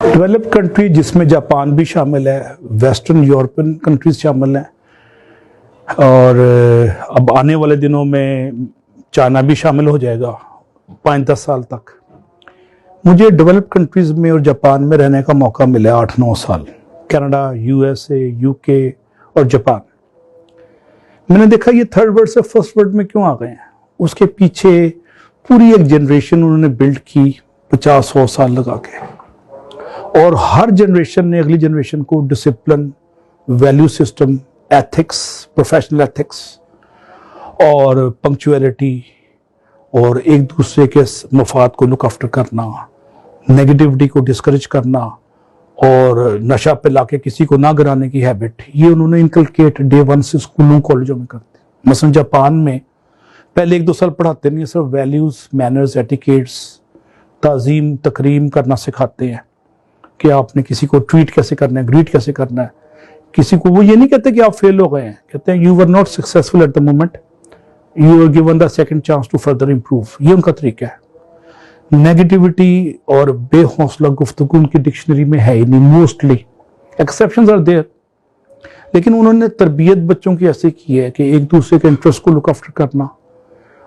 Developed country जिसमें Japan भी शामिल है, वेस्टर्न यूरोपियन कंट्रीज शामिल हैं और अब आने वाले दिनों में चाइना भी शामिल हो जाएगा 5-10 साल तक। मुझे डेवलप्ड कंट्रीज में और जापान में रहने का मौका मिला 8-9 साल, कनाडा, यूएसए, यूके और जापान। मैंने देखा ये थर्ड वर्ल्ड से फर्स्ट वर्ल्ड में क्यों आ गए हैं। उसके पीछे पूरी एक जनरेशन उन्होंने बिल्ड की 50-100 साल लगा के, और हर जनरेशन ने अगली जनरेशन को discipline, value system, ethics, professional ethics और पंक्चुअलिटी और एक दूसरे के मफाद को लुक आफ्टर करना, नेगेटिविटी को डिस्करेज करना और नशा पिला के किसी को ना गिराने की हैबिट, ये उन्होंने इनकलकेट डे 1 से स्कूलों कॉलेजों में करते। मसलन जापान में पहले 1-2 साल पढ़ाते नहीं, सिर्फ वैल्यूज, मैनर्स, एटिकेट्स, ताजीम, तकरीम करना सिखाते हैं कि आपने किसी को ट्रीट कैसे करना है, ग्रीट कैसे करना है। किसी को वो ये नहीं कहते कि आप फेल हो गए हैं, कहते हैं you were not successful at the moment, you are given the second chance to further improve. ये उनका तरीका है। नेगेटिविटी और बेहौसला गुफ्तगू उनकी डिक्शनरी में है ही नहीं, मोस्टली एक्सेप्शंस आर देयर। लेकिन उन्होंने तरबियत बच्चों की ऐसे की है कि एक दूसरे के इंटरेस्ट को लुक आफ्टर करना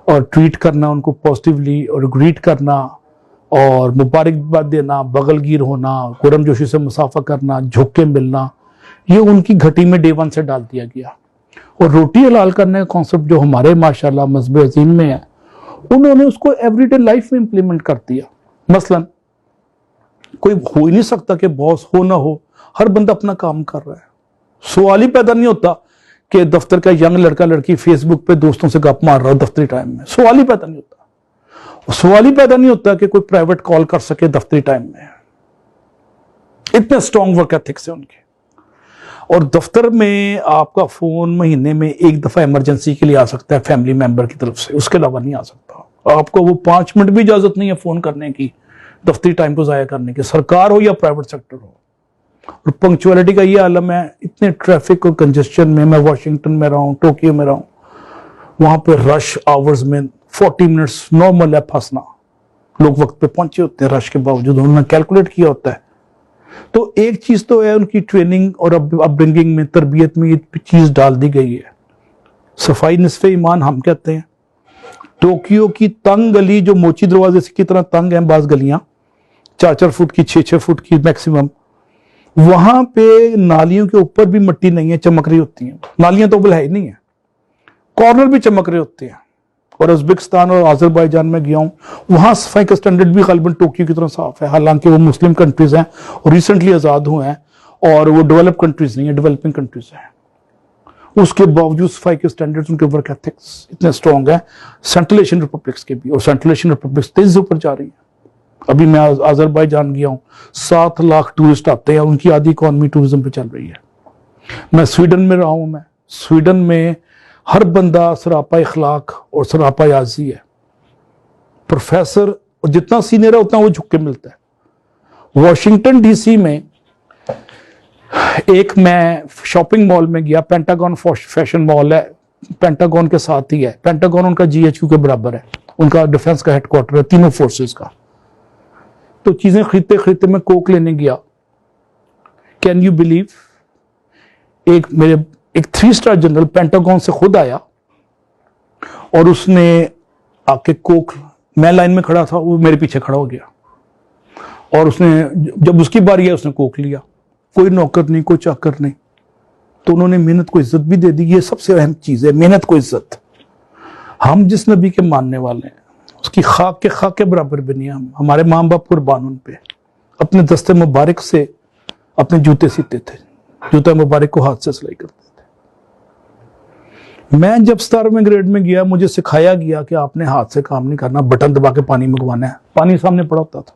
और ट्रीट करना उनको पॉजिटिवली और ग्रीट करना और मुबारकबाद देना, बगलगीर होना, गर्मजोशी से मुसाफा करना, झुक के मिलना, ये उनकी घटी में डे 1 से डाल दिया गया। और रोटी हलाल करने का कॉन्सेप्ट जो हमारे माशाल्लाह मज़हब अज़ीम में है, उन्होंने उसको एवरीडे लाइफ में इंप्लीमेंट कर दिया। मसलन कोई हो ही नहीं सकता कि बॉस हो ना हो, हर बंदा अपना काम कर रहा है। सवाल ही पैदा नहीं होता कि दफ्तर का यंग लड़का लड़की फेसबुक पे दोस्तों से गप मार रहा हो दफ्तरी टाइम में, सवाल ही पैदा नहीं होता। सवाल ही पैदा नहीं होता कि कोई प्राइवेट कॉल कर सके दफ्तरी टाइम में। इतने स्ट्रॉन्ग वर्क एथिक्स है उनके। और दफ्तर में आपका फोन महीने में 1 दफा इमरजेंसी के लिए आ सकता है फैमिली मेंबर की तरफ से, उसके अलावा नहीं आ सकता। आपको वो 5 मिनट भी इजाजत नहीं है फोन करने की, दफ्तरी टाइम को जाया करने की, सरकार हो या प्राइवेट सेक्टर हो। और पंक्चुअलिटी का ये आलम है। इतने ट्रैफिक और कंजेस्शन में, मैं वॉशिंगटन में रहा हूँ, टोक्यो में रहा हूँ, वहां पर रश आवर्स में 40 मिनट्स नॉर्मल है फंसना। लोग वक्त पे पहुंचे होते हैं रश के बावजूद, उन्होंने कैलकुलेट किया होता है। तो एक चीज तो है उनकी ट्रेनिंग और अपब्रिंगिंग में, तरबियत में ये चीज डाल दी गई है। सफाई निस्फे ईमान हम कहते हैं। टोक्यो की तंग गली जो मोची दरवाजे की तरह तंग है, बाज गलियां 4-4 फुट की, 6-6 फुट की मैक्सिमम, वहां पे नालियों के ऊपर भी मिट्टी नहीं है, चमक रही होती है। नालियां तो है ही नहीं है, कॉर्नर भी चमक रहे होते हैं। और उज्बेकिस्तान और अजरबैजान में गया हूं, वहां सफाई का स्टैंडर्ड भी गालिबन टोक्यो की तरह साफ है। हालांकि वो मुस्लिम कंट्रीज हैं और रिसेंटली आजाद हुए हैं और वो डेवलप कंट्रीज नहीं है, डेवलपिंग कंट्रीज हैं। उसके बावजूद सफाई के स्टैंडर्ड्स, उनके वर्क एथिक्स इतने स्ट्रॉन्ग है सेंट्रल एशियन रिपब्लिक्स के भी। और सेंट्रल एशियन रिपब्लिक्स तेजी से ऊपर जा रही है। अभी मैं अजरबैजान गया हूं, 7 लाख टूरिस्ट आते हैं, उनकी आधी इकॉनमी टूरिज्म पे चल रही है। मैं स्वीडन में रहा हूं। मैं स्वीडन में हर बंदा सरापा इखलाक और सरापा याजी है। प्रोफेसर और जितना सीनियर है उतना वो झुक के मिलता है। वॉशिंगटन डीसी में एक मैं शॉपिंग मॉल में गया, पेंटागन फैशन मॉल है, पेंटागन के साथ ही है। पेंटागन उनका जीएचक्यू के बराबर है, उनका डिफेंस का हेडक्वार्टर है, तीनों फोर्सेस का। तो चीजें खरीदते खरीदते मैं कोक लेने गया। कैन यू बिलीव, एक 3 स्टार जनरल पेंटागन से खुद आया और उसने आके कोक, मैं लाइन में खड़ा था, वो मेरे पीछे खड़ा हो गया और उसने, जब उसकी बारी है, उसने कोक लिया। कोई नौकर नहीं, कोई चाकर नहीं। तो उन्होंने मेहनत को इज्जत भी दे दी। ये सबसे अहम चीज है, मेहनत को इज्जत। हम जिस नबी के मानने वाले हैं उसकी खाक के बराबर भी नहीं। हम, हमारे माँ बाप कुर्बान उन पे, अपने दस्ते मुबारक से अपने जूते सीते थे, जूता मुबारक को हाथ से सिलाई करते थे। मैं जब 17वें ग्रेड में गया, मुझे सिखाया गया कि आपने हाथ से काम नहीं करना, बटन दबा के पानी मंगवाना है। पानी सामने पड़ा होता था।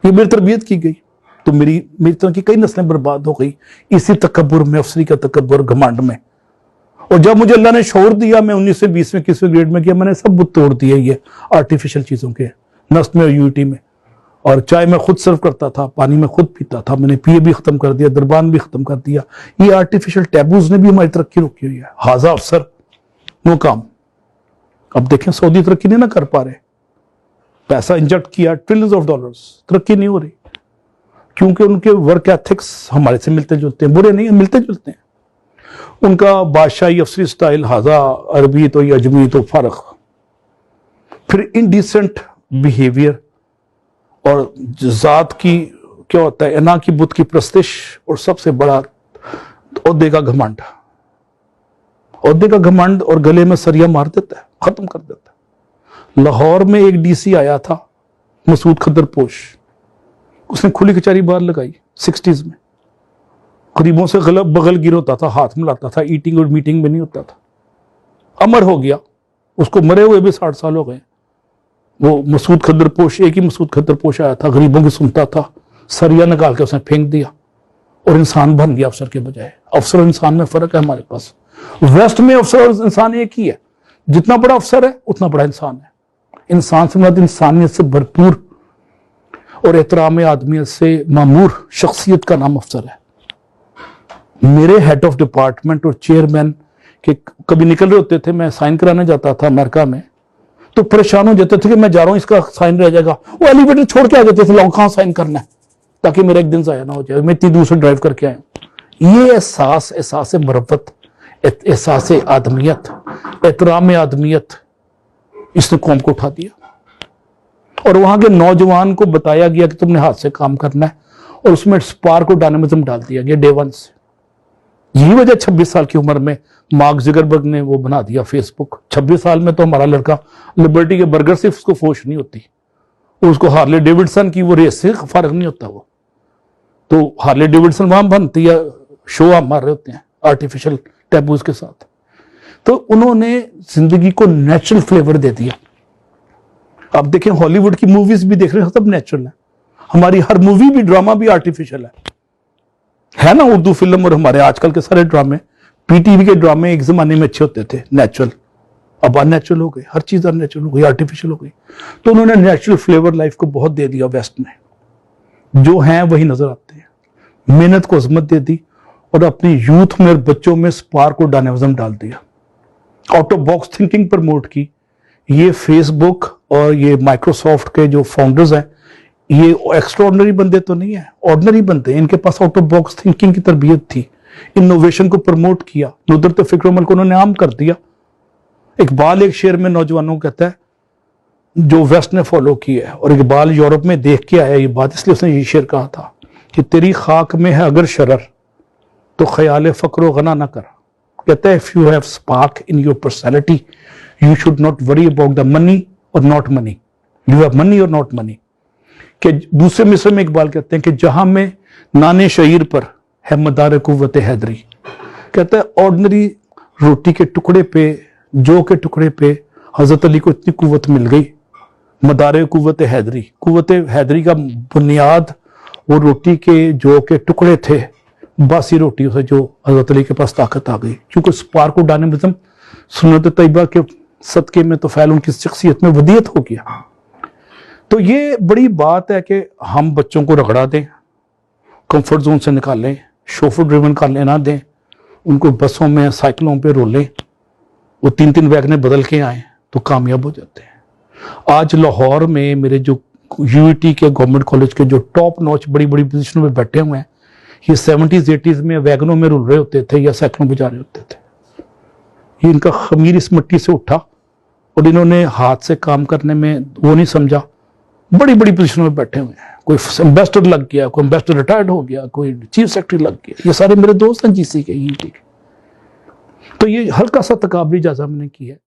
ये मेरी तरबियत की गई। तो मेरी तरह की कई नस्लें बर्बाद हो गई इसी तकब्बुर में, अफसरी का तकब्बुर, घमंड में। और जब मुझे अल्लाह ने शौर दिया, मैं 19 से 20वें 21वें ग्रेड में गया, मैंने सब बुत तोड़ दिए ये आर्टिफिशियल चीजों के, नस्ल में और यूटी में। और चाय मैं खुद सर्व करता था, पानी में खुद पीता था, मैंने पिए भी खत्म कर दिया, दरबान भी खत्म कर दिया। ये आर्टिफिशियल टैबूज ने भी हमारी तरक्की रोकी हुई है। हाजा अफसर वो काम। अब देखें सऊदी तरक्की नहीं ना कर पा रहे, पैसा इंजेक्ट किया, ट्रिलियंस ऑफ डॉलर्स, तरक्की नहीं हो रही। क्योंकि उनके वर्क एथिक्स हमारे से मिलते जुलते हैं, बुरे नहीं, मिलते जुलते हैं। उनका बादशाही अफसरी स्टाइल, हाजा अरबी तो या अजमी तो फर्क, फिर इनडिसेंट बिहेवियर, और जात की क्या होता है, अना की बुत की प्रस्तिश, और सबसे बड़ा ओहदे का घमंड। ओहदे का घमंड और गले में सरिया मार देता है, खत्म कर देता है। लाहौर में एक डीसी आया था, मसूद खद्दरपोश, उसने खुली कचहरी बाहर लगाई 60s में। गरीबों से गलब बगल गिर होता था, हाथ मिलाता था, ईटिंग और मीटिंग में नहीं होता था। अमर हो गया, उसको मरे हुए भी 60 साल हो गए। वो मसूद खद्दरपोश, एक ही मसूद खद्दरपोश आया था, गरीबों की सुनता था, सरिया निकाल के उसने फेंक दिया और इंसान बन गया अफसर के बजाय। अफसर और इंसान में फर्क है हमारे पास। वेस्ट में अफसर और इंसान एक ही है, जितना बड़ा अफसर है उतना बड़ा इंसान है। इंसान से मतलब इंसानियत से भरपूर और एहतराम आदमियत से मामूर शख्सियत का नाम अफसर है। मेरे हेड ऑफ डिपार्टमेंट और चेयरमैन के कभी निकल रहे होते थे, मैं साइन कराने जाता था अमेरिका में, तो परेशान हो जाते थे कि मैं जा रहा हूं, इसका साइन रह जाएगा। वो एलिवेटर छोड़ के आ जाते थे, लोग कहां साइन करना है, ताकि मेरा एक दिन जाया ना हो जाए, मैं इतनी दूर से ड्राइव करके आया। ये एहसास मरफ़त, एहसास आदमियत, एहतराम आदमियत, इसने कौम को उठा दिया। और वहां के नौजवान को बताया गया कि तुमने हाथ से काम करना है, और उसमें स्पार्क और डायनामिज्म डाल दिया गया डे वन से। यही वजह 26 साल की उम्र में मार्क ज़ुकरबर्ग ने वो बना दिया फेसबुक। 26 साल में तो हमारा लड़का लिबर्टी के बर्गर से उसको फोश नहीं होती, उसको हार्ले डेविडसन की वो रेस से फर्क नहीं होता। वो तो हार्ले डेविडसन वहां बनती है, शो हम मार रहे होते हैं आर्टिफिशियल टैबूज के साथ। तो उन्होंने जिंदगी को नेचुरल फ्लेवर दे दिया। आप देखें, हॉलीवुड की मूवीज भी देख रहे हैं, सब नेचुरल है। हमारी हर मूवी भी, ड्रामा भी आर्टिफिशियल है ना। उर्दू फिल्म और हमारे आजकल के सारे ड्रामे, पीटीवी के ड्रामे एक जमाने में अच्छे होते थे, नेचुरल, अब अननेचुरल हो गए, हर चीज अननेचुरल हो गई, आर्टिफिशियल हो गई। तो उन्होंने नेचुरल फ्लेवर लाइफ को बहुत दे दिया वेस्ट में, जो हैं वही नजर आते हैं। मेहनत को अजमत दे दी और अपनी यूथ में और बच्चों में स्पार्क और डायनामिज्म डाल दिया। Out of box thinking promote की। ये फेसबुक और ये माइक्रोसॉफ्ट के जो फाउंडर्स हैं, ये एक्स्ट्राऑर्डिनरी बंदे तो नहीं है, ऑर्डिनरी बंदे। इनके pass out of box thinking की तरबियत थी, इनोवेशन को प्रमोट किया। नुदरत फिक्र अमल को उन्होंने आम कर दिया। इकबाल एक शेर में नौजवानों को कहता है जो वेस्ट ने फॉलो की है, और इकबाल यूरोप में देख के आया ये बात, इसलिए उसने ये शेर कहा था कि तेरी खाक में है अगर शरर तो ख्याल फक्र गना ना कर। कहता है if you have spark in your personality you should not worry about the money और not money, you have money और नॉट मनी। कि दूसरे मिसर में इकबाल कहते हैं कि जहां में नाने शहीर पर है मदार कुव्वत हैदरी। कहता है ऑर्डिनरी रोटी के टुकड़े पे, जौ के टुकड़े पे हजरत अली को इतनी कुव्वत मिल गई, मदार कुव्वत हैदरी। कुव्वत हैदरी का बुनियाद वो रोटी के जौ के टुकड़े थे, बासी रोटियों से जो हजरत अली के पास ताकत आ गई, क्योंकि स्पार्क और डायनामिज्म सुन्नत तैयबा के सदके में तो फैल उनकी शख्सियत में वदियत हो गया। तो ये बड़ी बात है कि हम बच्चों को रगड़ा दें, कंफर्ट जोन से निकालें, शोफर ड्रिवन करने ना दें, उनको बसों में साइकिलों पे रोलें, वो 3-3 वैगनें बदल के आए तो कामयाब हो जाते हैं। आज लाहौर में मेरे जो यूईटी के गवर्नमेंट कॉलेज के जो टॉप नॉच बड़ी बड़ी पोजीशनों में बैठे हुए हैं, ये 70s 80s में वैगनों में रुल रहे होते थे या साइकिलों पे जा रहे होते थे। ये इनका खमीर इस मिट्टी से उठा और इन्होंने हाथ से काम करने में वो नहीं समझा, बड़ी बड़ी पोजीशनों में बैठे हुए हैं। कोई एम्बेसडर लग गया, कोई एम्बेसडर रिटायर्ड हो गया, कोई चीफ सेक्रेटरी लग गया। ये सारे मेरे दोस्त हैं जीसी के, यूईटी के। तो ये हल्का सा तकाबरी इजाज़त मैंने की है।